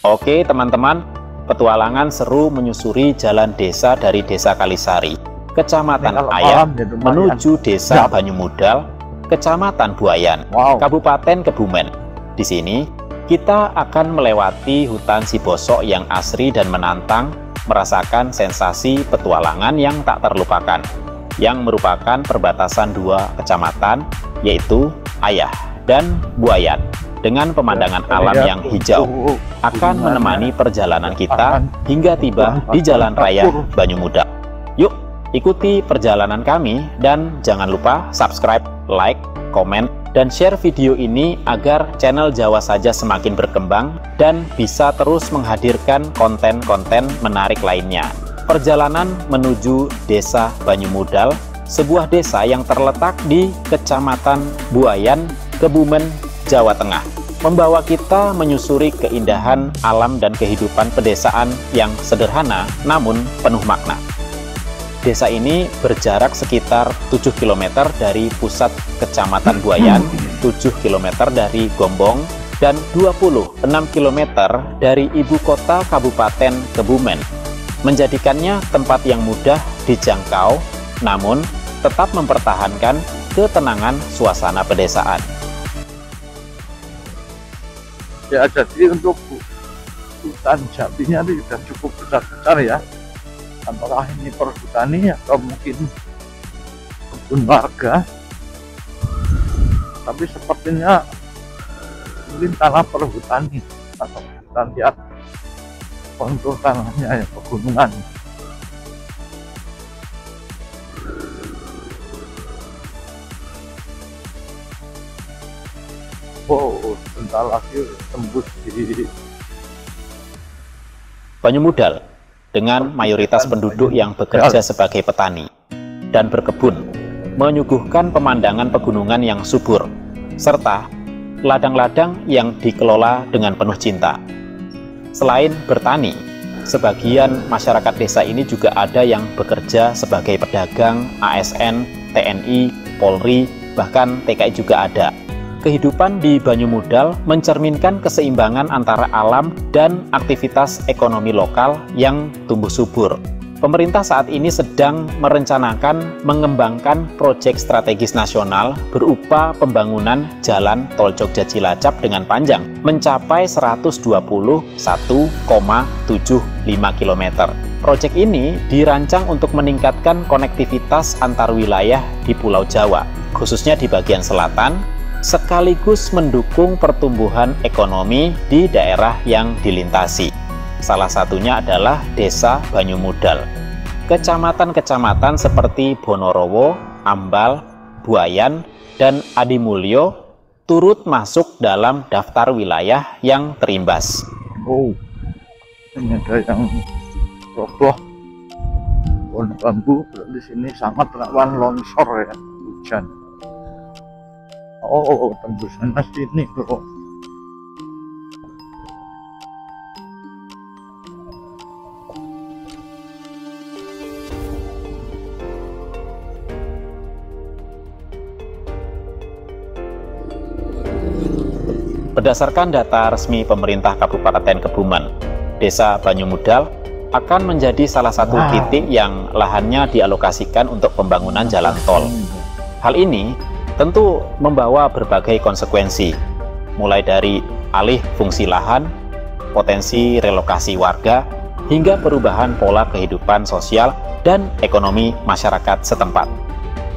Oke teman-teman, petualangan seru menyusuri jalan desa dari Desa Kalisari, Kecamatan Ayah, menuju Desa Banyumudal, Kecamatan Buayan, Kabupaten Kebumen. Di sini, kita akan melewati hutan Sibosok yang asri dan menantang, merasakan sensasi petualangan yang tak terlupakan, yang merupakan perbatasan dua kecamatan, yaitu Ayah dan Buayan. Dengan pemandangan alam yang hijau, akan menemani perjalanan kita hingga tiba di Jalan Raya Banyumudal. Yuk, ikuti perjalanan kami dan jangan lupa subscribe, like, komen, dan share video ini agar channel Jawa Saja semakin berkembang dan bisa terus menghadirkan konten-konten menarik lainnya. Perjalanan menuju Desa Banyumudal, sebuah desa yang terletak di Kecamatan Buayan, Kebumen, Jawa Tengah, membawa kita menyusuri keindahan alam dan kehidupan pedesaan yang sederhana namun penuh makna. Desa ini berjarak sekitar 7 km dari pusat Kecamatan Buayan, 7 km dari Gombong, dan 26 km dari ibu kota Kabupaten Kebumen, menjadikannya tempat yang mudah dijangkau, namun tetap mempertahankan ketenangan suasana pedesaan. Ya, jadi untuk hutan jatinya itu sudah cukup besar ya, antara ini perhutani atau mungkin kebun warga, tapi sepertinya mungkin tanah perhutani atau kita lihat kontur tanahnya ya, pegunungan. Wow, bentar lagi tembus di Banyumudal dengan mayoritas penduduk yang bekerja sebagai petani dan berkebun, menyuguhkan pemandangan pegunungan yang subur, serta ladang-ladang yang dikelola dengan penuh cinta. Selain bertani, sebagian masyarakat desa ini juga ada yang bekerja sebagai pedagang, ASN, TNI, Polri, bahkan TKI juga ada. Kehidupan di Banyumudal mencerminkan keseimbangan antara alam dan aktivitas ekonomi lokal yang tumbuh subur. Pemerintah saat ini sedang merencanakan mengembangkan proyek strategis nasional berupa pembangunan jalan tol Jogja Cilacap dengan panjang mencapai 121,75 km. Proyek ini dirancang untuk meningkatkan konektivitas antar wilayah di Pulau Jawa, khususnya di bagian selatan, sekaligus mendukung pertumbuhan ekonomi di daerah yang dilintasi. Salah satunya adalah Desa Banyumudal. Kecamatan-kecamatan seperti Bonorowo, Ambal, Buayan, dan Adimulyo turut masuk dalam daftar wilayah yang terimbas. Oh, ini ada yang roboh pohon bambu, di sini sangat rawan longsor ya, hujan. Oh, tembusannya sini bro. Berdasarkan data resmi pemerintah Kabupaten Kebumen, Desa Banyumudal akan menjadi salah satu titik yang lahannya dialokasikan untuk pembangunan jalan tol. Hal ini tentu membawa berbagai konsekuensi, mulai dari alih fungsi lahan, potensi relokasi warga, hingga perubahan pola kehidupan sosial dan ekonomi masyarakat setempat.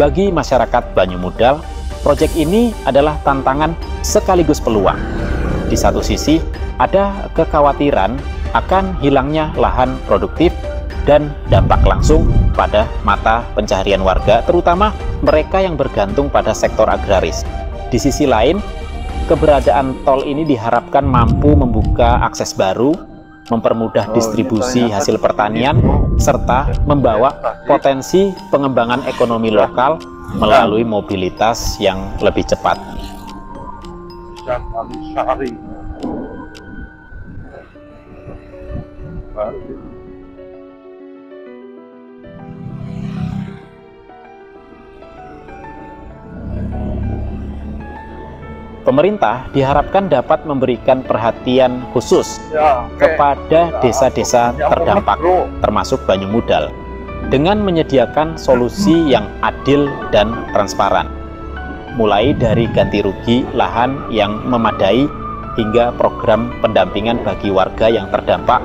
Bagi masyarakat Banyumudal, proyek ini adalah tantangan sekaligus peluang. Di satu sisi, ada kekhawatiran akan hilangnya lahan produktif dan dampak langsung pada mata pencaharian warga, terutama mereka yang bergantung pada sektor agraris. Di sisi lain, keberadaan tol ini diharapkan mampu membuka akses baru, mempermudah distribusi hasil pertanian, serta membawa potensi pengembangan ekonomi lokal melalui mobilitas yang lebih cepat. Kalisari. Pemerintah diharapkan dapat memberikan perhatian khusus kepada desa-desa terdampak, termasuk Banyumudal, dengan menyediakan solusi yang adil dan transparan, mulai dari ganti rugi lahan yang memadai hingga program pendampingan bagi warga yang terdampak.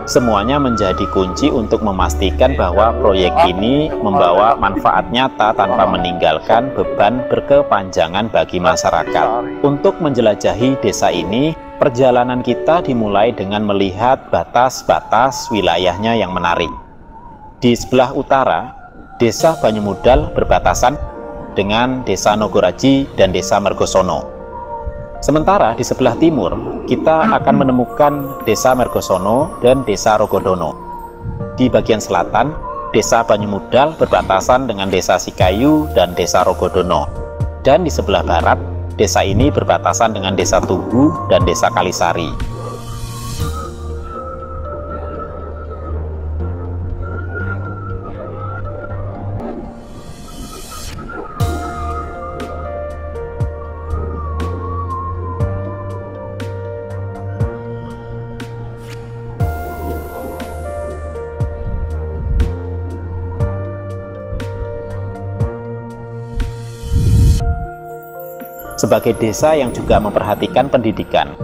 Semuanya menjadi kunci untuk memastikan bahwa proyek ini membawa manfaat nyata tanpa meninggalkan beban berkepanjangan bagi masyarakat. Untuk menjelajahi desa ini, perjalanan kita dimulai dengan melihat batas-batas wilayahnya yang menarik. Di sebelah utara, Desa Banyumudal berbatasan dengan Desa Nogoraji dan Desa Mergosono. Sementara di sebelah timur, kita akan menemukan Desa Mergosono dan Desa Rogodono. Di bagian selatan, Desa Banyumudal berbatasan dengan Desa Sikayu dan Desa Rogodono. Dan di sebelah barat, desa ini berbatasan dengan Desa Tugu dan Desa Kalisari. Sebagai desa yang juga memperhatikan pendidikan,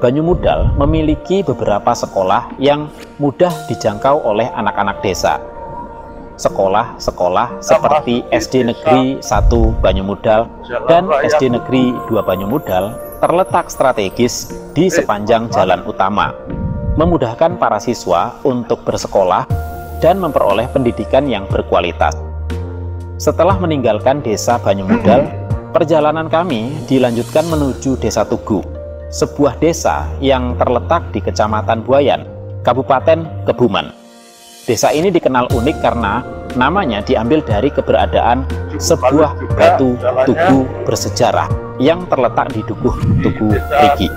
Banyumudal memiliki beberapa sekolah yang mudah dijangkau oleh anak-anak desa. Sekolah-sekolah seperti SD Negeri 1 Banyumudal dan SD Negeri 2 Banyumudal terletak strategis di sepanjang jalan utama, memudahkan para siswa untuk bersekolah dan memperoleh pendidikan yang berkualitas. Setelah meninggalkan Desa Banyumudal, perjalanan kami dilanjutkan menuju Desa Tugu, sebuah desa yang terletak di Kecamatan Buayan, Kabupaten Kebumen. Desa ini dikenal unik karena namanya diambil dari keberadaan sebuah batu tugu bersejarah yang terletak di Dukuh Tugu Rigi.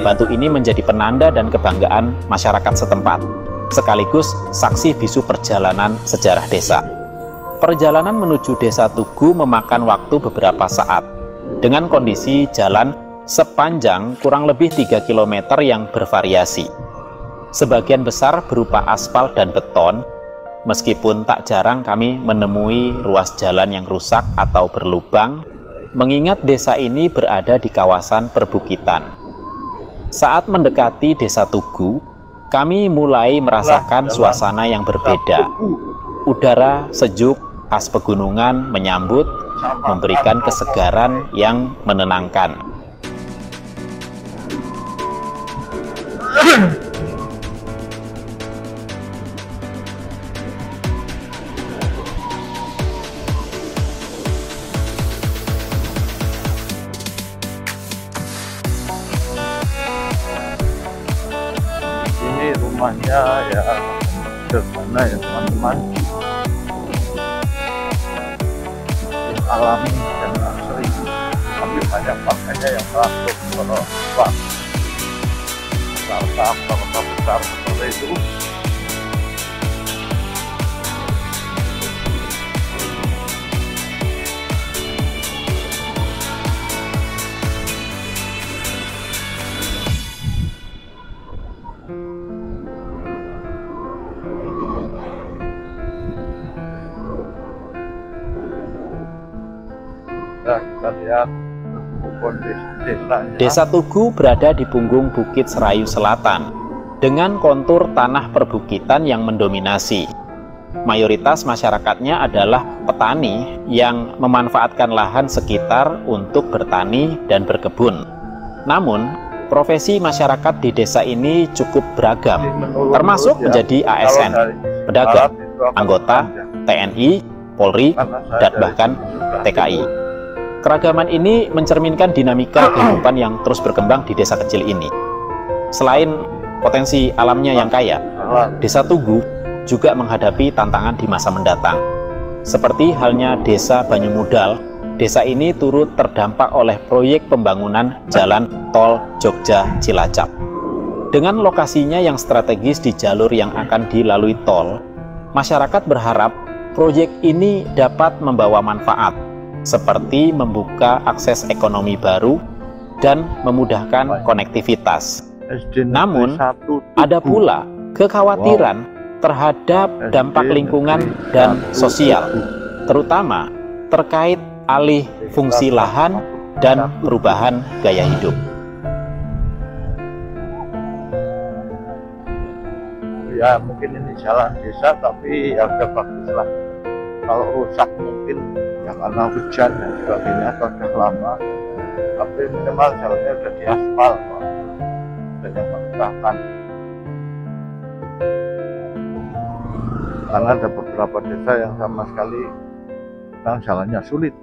Batu ini menjadi penanda dan kebanggaan masyarakat setempat, sekaligus saksi bisu perjalanan sejarah desa. Perjalanan menuju Desa Tugu memakan waktu beberapa saat, dengan kondisi jalan sepanjang kurang lebih 3 km yang bervariasi. Sebagian besar berupa aspal dan beton, meskipun tak jarang kami menemui ruas jalan yang rusak atau berlubang, mengingat desa ini berada di kawasan perbukitan. Saat mendekati Desa Tugu, kami mulai merasakan suasana yang berbeda. Udara sejuk khas pegunungan menyambut, memberikan kesegaran yang menenangkan. Ini rumahnya ya sederhana ya teman-teman, alami dan asri, tapi banyak pakainya yang masuk kalau sarta besar seperti itu. Kita lihat desanya. Desa Tugu berada di punggung Bukit Serayu Selatan dengan kontur tanah perbukitan yang mendominasi. Mayoritas masyarakatnya adalah petani yang memanfaatkan lahan sekitar untuk bertani dan berkebun. Namun, profesi masyarakat di desa ini cukup beragam, termasuk menjadi ASN, pedagang, anggota TNI, Polri, dan bahkan TKI. Keragaman ini mencerminkan dinamika kehidupan yang terus berkembang di desa kecil ini. Selain potensi alamnya yang kaya, Desa Tugu juga menghadapi tantangan di masa mendatang. Seperti halnya Desa Banyumudal, desa ini turut terdampak oleh proyek pembangunan jalan tol Jogja-Cilacap. Dengan lokasinya yang strategis di jalur yang akan dilalui tol, masyarakat berharap proyek ini dapat membawa manfaat, seperti membuka akses ekonomi baru, dan memudahkan konektivitas. Namun, ada pula kekhawatiran terhadap dampak lingkungan dan sosial, terutama terkait alih fungsi lahan dan perubahan gaya hidup. Ya mungkin ini jalan desa, tapi ya udah bagus lah. Kalau rusak mungkin ya karena hujan dan sebagainya atau sudah lama, tapi minimal jalannya udah diaspal, dan yang memudahkan. Karena ada beberapa desa yang sama sekali jalannya sulit.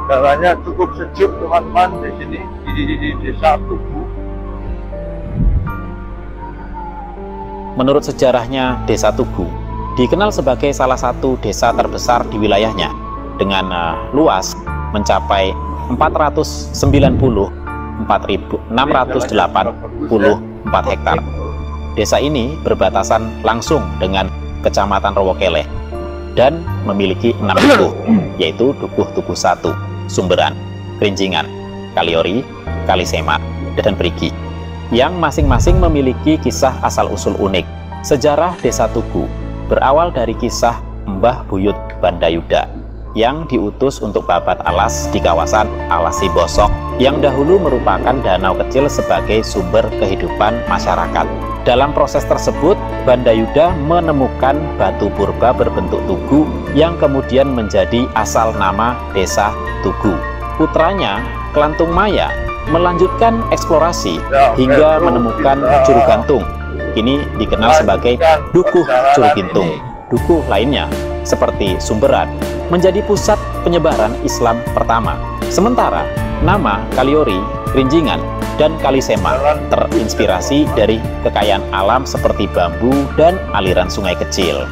Udaranya cukup sejuk teman-teman di sini di Desa Tugu. Menurut sejarahnya, Desa Tugu dikenal sebagai salah satu desa terbesar di wilayahnya dengan luas mencapai 490.684 hektar. Desa ini berbatasan langsung dengan Kecamatan Rowokele dan memiliki 6 dukuh, yaitu Dukuh Tugu 1, Sumberan, Kerincingan, Kaliori, Kalisema, dan Perigi, yang masing-masing memiliki kisah asal-usul unik. Sejarah Desa Tugu berawal dari kisah Mbah Buyut Bandayuda yang diutus untuk babat alas di kawasan Alas Sibosok yang dahulu merupakan danau kecil sebagai sumber kehidupan masyarakat. Dalam proses tersebut, Bandayuda menemukan batu purba berbentuk tugu yang kemudian menjadi asal nama Desa Tugu. Putranya, Kelantung Maya, melanjutkan eksplorasi hingga menemukan Curu Gantung. Kini dikenal sebagai Dukuh Curu Gintung. Dukuh lainnya, seperti Sumberan, menjadi pusat penyebaran Islam pertama. Sementara nama Kaliori, Kerincingan, dan Kalisema terinspirasi dari kekayaan alam seperti bambu dan aliran sungai kecil.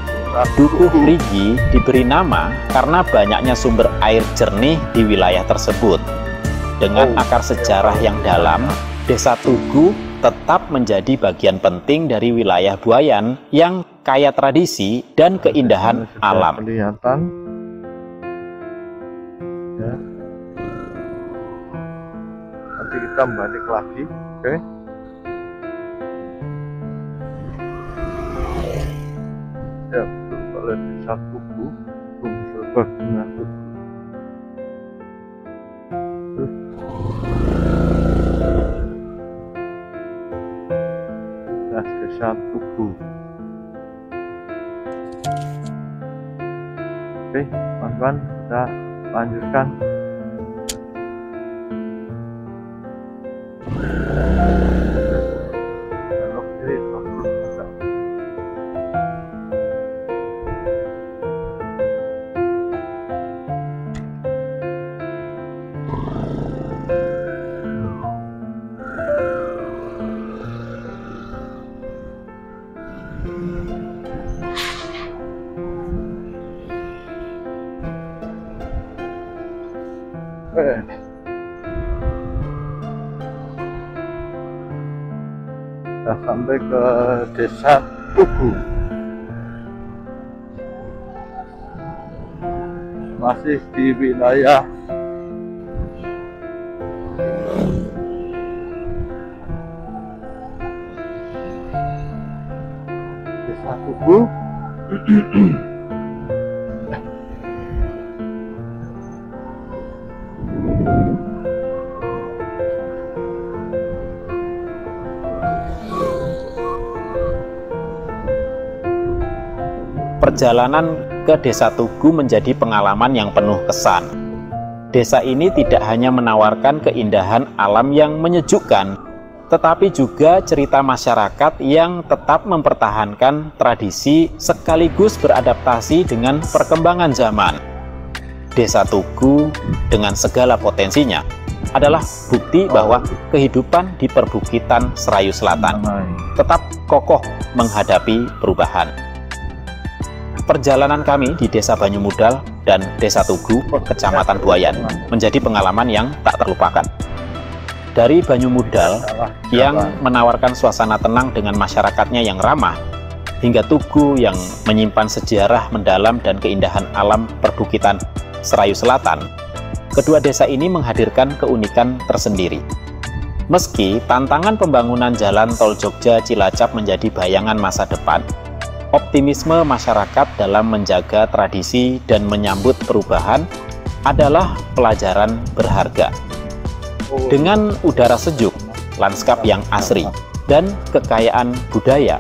Dukuh Perigi diberi nama karena banyaknya sumber air jernih di wilayah tersebut. Dengan akar sejarah yang dalam, Desa Tugu tetap menjadi bagian penting dari wilayah Buayan yang kaya tradisi dan keindahan alam. Kelihatan. Ya. Nanti kita balik lagi, oke? Ya, kalau Desa Tugu, berbagi Tugu. Desa Tugu. Oke, teman-teman, kita lanjutkan. Kita sampai ke Desa Tugu. Masih di wilayah Desa Tugu. Perjalanan ke Desa Tugu menjadi pengalaman yang penuh kesan. Desa ini tidak hanya menawarkan keindahan alam yang menyejukkan, tetapi juga cerita masyarakat yang tetap mempertahankan tradisi sekaligus beradaptasi dengan perkembangan zaman. Desa Tugu dengan segala potensinya adalah bukti bahwa kehidupan di perbukitan Serayu Selatan tetap kokoh menghadapi perubahan. Perjalanan kami di Desa Banyumudal dan Desa Tugu, Kecamatan Buayan, menjadi pengalaman yang tak terlupakan. Dari Banyumudal yang menawarkan suasana tenang dengan masyarakatnya yang ramah, hingga Tugu yang menyimpan sejarah mendalam dan keindahan alam perbukitan Serayu Selatan, kedua desa ini menghadirkan keunikan tersendiri. Meski tantangan pembangunan jalan tol Jogja-Cilacap menjadi bayangan masa depan, optimisme masyarakat dalam menjaga tradisi dan menyambut perubahan adalah pelajaran berharga. Dengan udara sejuk, lanskap yang asri, dan kekayaan budaya,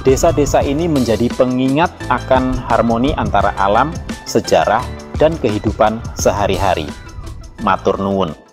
desa-desa ini menjadi pengingat akan harmoni antara alam, sejarah, dan kehidupan sehari-hari. Matur nuwun.